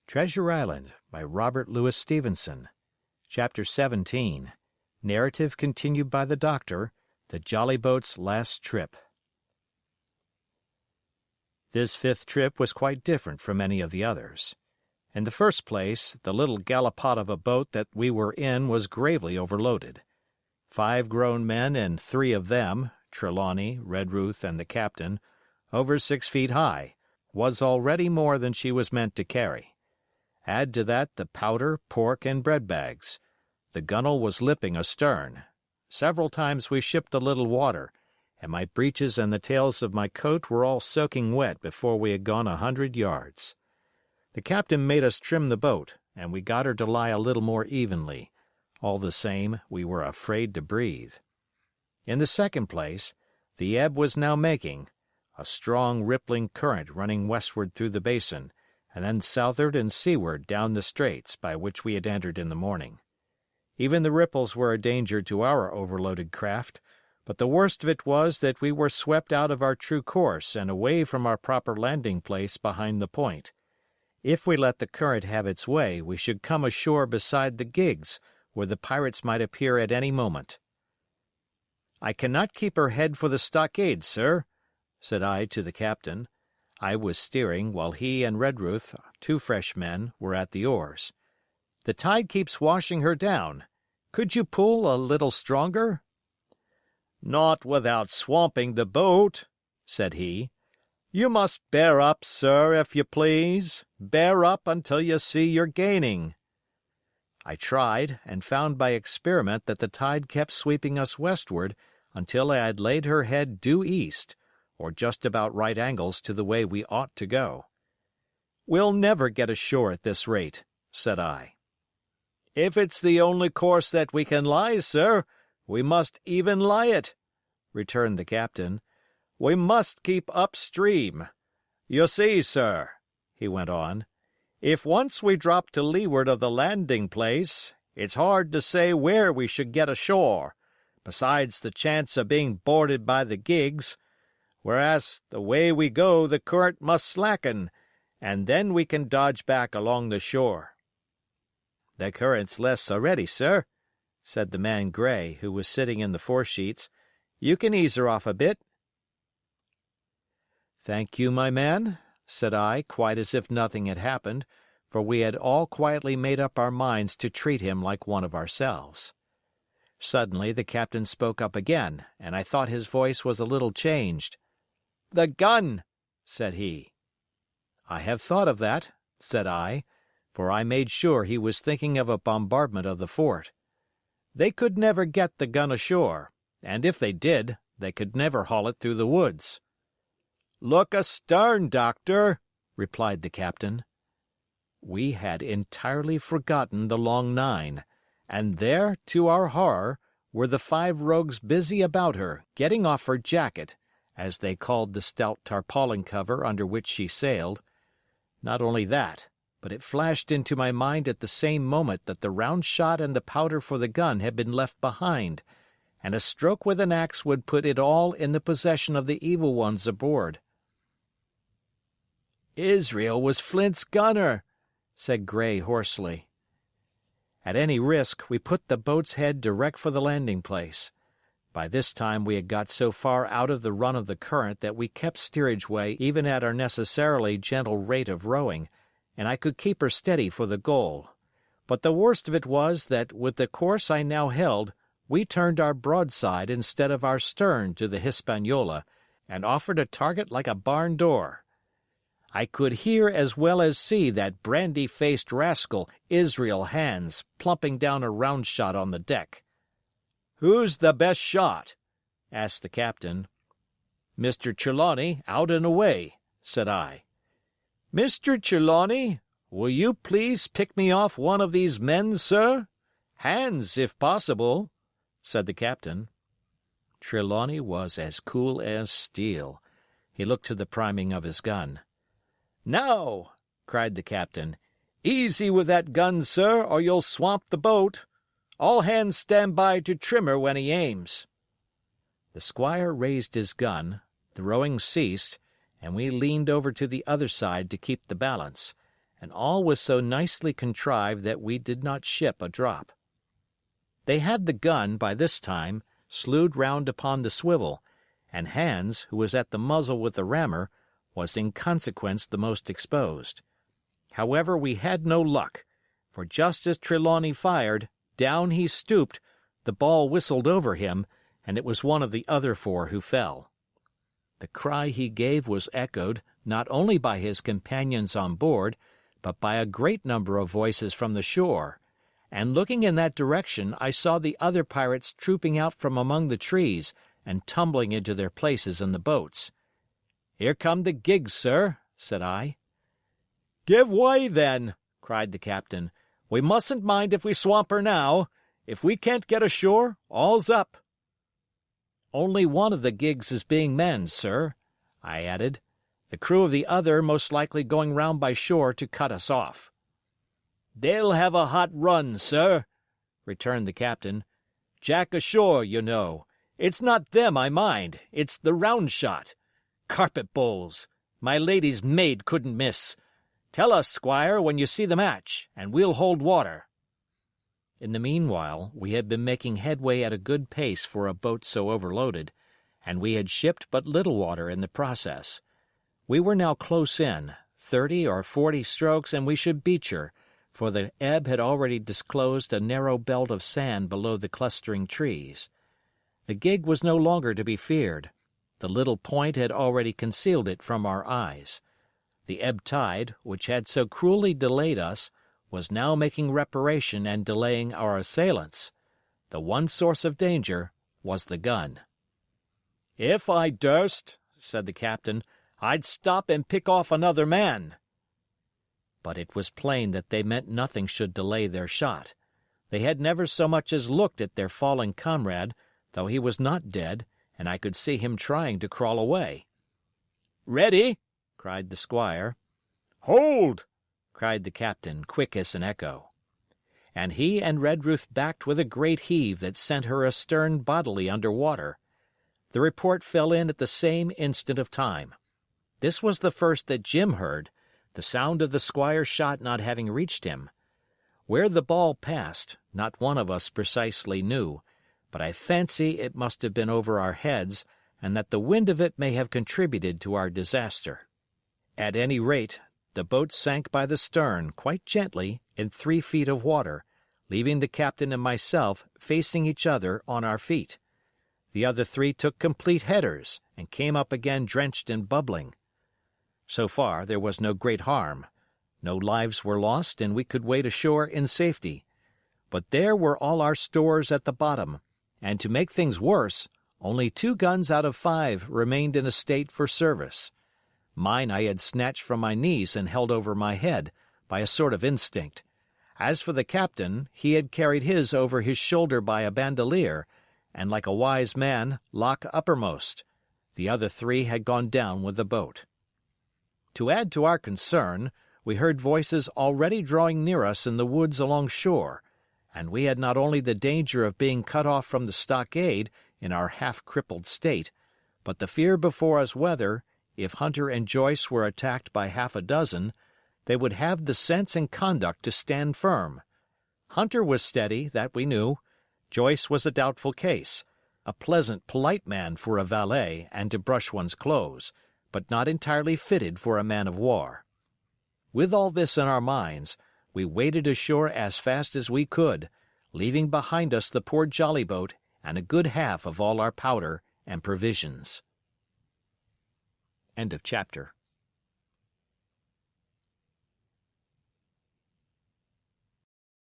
Treasure Island by Robert Louis Stevenson. Chapter 17. Narrative continued by the Doctor. The Jolly Boat's last trip. This fifth trip was quite different from any of the others. In the first place, the little gallipot of a boat that we were in was gravely overloaded. 5 grown men and 3 of them, Trelawney, Redruth, and the captain, over 6 feet high, was already more than she was meant to carry. Add to that the powder, pork, and bread bags. The gunwale was lipping astern. Several times we shipped a little water, and my breeches and the tails of my coat were all soaking wet before we had gone 100 yards. The captain made us trim the boat, and we got her to lie a little more evenly. All the same, we were afraid to breathe. In the second place, the ebb was now making, a strong rippling current running westward through the basin, and then southward and seaward down the straits by which we had entered in the morning. Even the ripples were a danger to our overloaded craft, but the worst of it was that we were swept out of our true course and away from our proper landing place behind the point. If we let the current have its way, we should come ashore beside the gigs, where the pirates might appear at any moment. "I cannot keep her head for the stockade, sir," said I to the captain. I was steering, while he and Redruth, 2 fresh men, were at the oars. "The tide keeps washing her down. Could you pull a little stronger?" "Not without swamping the boat," said he. "You must bear up, sir, if you please. Bear up until you see you're gaining." I tried, and found by experiment that the tide kept sweeping us westward until I had laid her head due east, or just about right angles to the way we ought to go. "We'll never get ashore at this rate," said I. "If it's the only course that we can lie, sir, we must even lie it," returned the captain. "We must keep upstream. You see, sir," he went on, "if once we drop to leeward of the landing place, it's hard to say where we should get ashore, besides the chance of being boarded by the gigs, whereas the way we go the current must slacken, and then we can dodge back along the shore." "The current's less already, sir," said the man Gray, who was sitting in the foresheets. "You can ease her off a bit." "Thank you, my man," said I, quite as if nothing had happened, for we had all quietly made up our minds to treat him like one of ourselves. Suddenly the captain spoke up again, and I thought his voice was a little changed. "The gun!" said he. "I have thought of that," said I, for I made sure he was thinking of a bombardment of the fort. "They could never get the gun ashore, and if they did, they could never haul it through the woods." "Look astern, Doctor," replied the captain. We had entirely forgotten the long nine, and there, to our horror, were the 5 rogues busy about her, getting off her jacket, as they called the stout tarpaulin cover under which she sailed. Not only that, but it flashed into my mind at the same moment that the round shot and the powder for the gun had been left behind, and a stroke with an axe would put it all in the possession of the evil ones aboard. "Israel was Flint's gunner," said Gray hoarsely. At any risk, we put the boat's head direct for the landing place. By this time we had got so far out of the run of the current that we kept steerage way even at our necessarily gentle rate of rowing, and I could keep her steady for the goal. But the worst of it was that with the course I now held, we turned our broadside instead of our stern to the Hispaniola, and offered a target like a barn door. I could hear as well as see that brandy-faced rascal, Israel Hands, plumping down a round shot on the deck. "Who's the best shot?" asked the captain. "Mr. Trelawney, out and away," said I. "Mr. Trelawney, will you please pick me off one of these men, sir? Hands, if possible," said the captain. Trelawney was as cool as steel. He looked to the priming of his gun. "Now," cried the captain, "easy with that gun, sir, or you'll swamp the boat. All hands stand by to trim her when he aims." The squire raised his gun, the rowing ceased, and we leaned over to the other side to keep the balance, and all was so nicely contrived that we did not ship a drop. They had the gun, by this time, slewed round upon the swivel, and Hans, who was at the muzzle with the rammer, was in consequence the most exposed. However, we had no luck, for just as Trelawney fired, down he stooped, the ball whistled over him, and it was one of the other four who fell. The cry he gave was echoed not only by his companions on board, but by a great number of voices from the shore, and looking in that direction I saw the other pirates trooping out from among the trees and tumbling into their places in the boats. "Here come the gigs, sir," said I. "Give way, then," cried the captain. "We mustn't mind if we swamp her now. If we can't get ashore, all's up." "Only one of the gigs is being manned, sir," I added. "The crew of the other most likely going round by shore to cut us off." "They'll have a hot run, sir," returned the captain. "Jack ashore, you know. It's not them I mind, it's the round shot. Carpet bowls! My lady's maid couldn't miss. Tell us, squire, when you see the match, and we'll hold water." In the meanwhile, we had been making headway at a good pace for a boat so overloaded, and we had shipped but little water in the process. We were now close in, 30 or 40 strokes, and we should beach her, for the ebb had already disclosed a narrow belt of sand below the clustering trees. The gig was no longer to be feared. The little point had already concealed it from our eyes. The ebb tide, which had so cruelly delayed us, was now making reparation and delaying our assailants. The one source of danger was the gun. "If I durst," said the captain, "I'd stop and pick off another man." But it was plain that they meant nothing should delay their shot. They had never so much as looked at their fallen comrade, though he was not dead, and I could see him trying to crawl away. "Ready!" cried the squire. "Hold!" cried the captain, quick as an echo. And he and Redruth backed with a great heave that sent her astern bodily under water. The report fell in at the same instant of time. This was the first that Jim heard, the sound of the squire's shot not having reached him. Where the ball passed, not one of us precisely knew, but I fancy it must have been over our heads, and that the wind of it may have contributed to our disaster. At any rate, the boat sank by the stern, quite gently, in 3 feet of water, leaving the captain and myself facing each other on our feet. The other 3 took complete headers, and came up again drenched and bubbling. So far there was no great harm. No lives were lost, and we could wade ashore in safety. But there were all our stores at the bottom, and to make things worse, only 2 guns out of 5 remained in a state for service. Mine I had snatched from my knees and held over my head, by a sort of instinct. As for the captain, he had carried his over his shoulder by a bandolier, and like a wise man, lock uppermost. The other 3 had gone down with the boat. To add to our concern, we heard voices already drawing near us in the woods along shore, and we had not only the danger of being cut off from the stockade in our half-crippled state, but the fear before us whether, if Hunter and Joyce were attacked by half a dozen, they would have the sense and conduct to stand firm. Hunter was steady, that we knew. Joyce was a doubtful case, a pleasant, polite man for a valet and to brush one's clothes, but not entirely fitted for a man of war. With all this in our minds, we waded ashore as fast as we could, leaving behind us the poor jolly boat and a good half of all our powder and provisions. End of chapter.